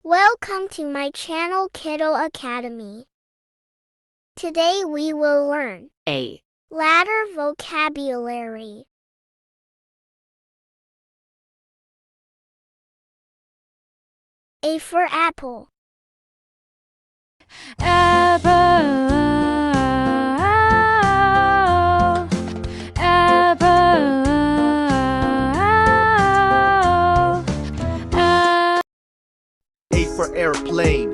Welcome to my channel Kiddo Academy. Today we will learn A. Ladder vocabulary. A for apple. Apple, apple, A for airplane.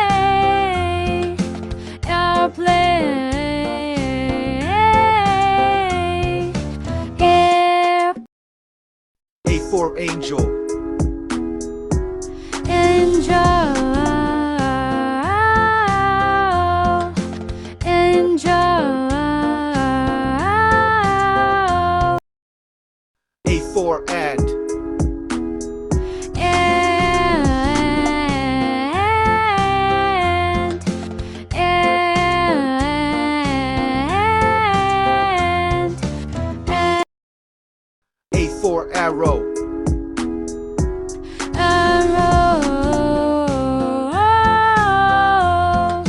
airplane, airplane, air, A for angel. angel, angel, A for ant. and, and, A for arrow. arrow,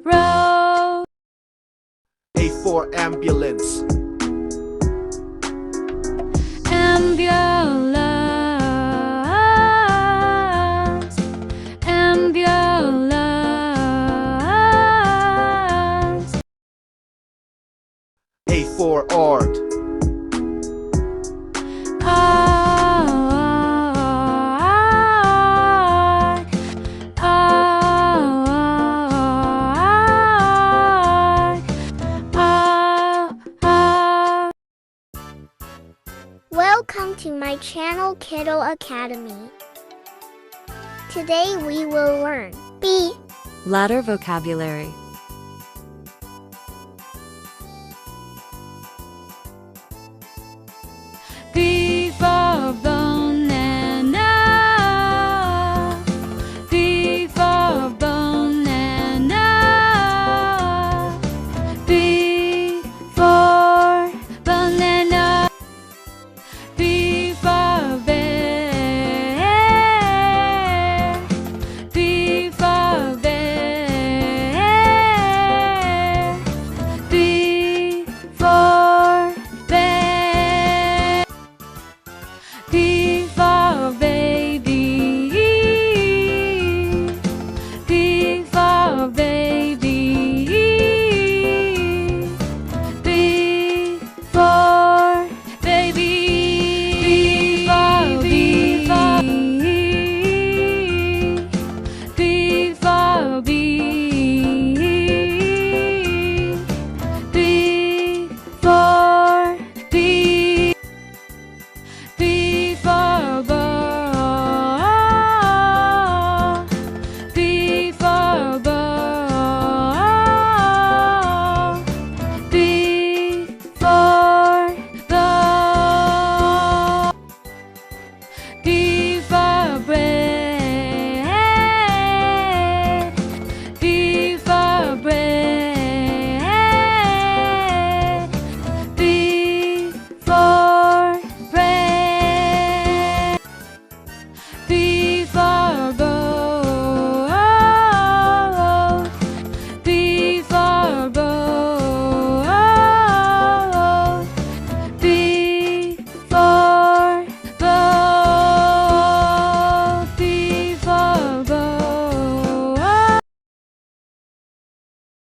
arrow, A for ambulance. ambulance, ambulance, A for art. art, art. Welcome to my channel Kiddo Academy. Today we will learn B. Ladder vocabulary.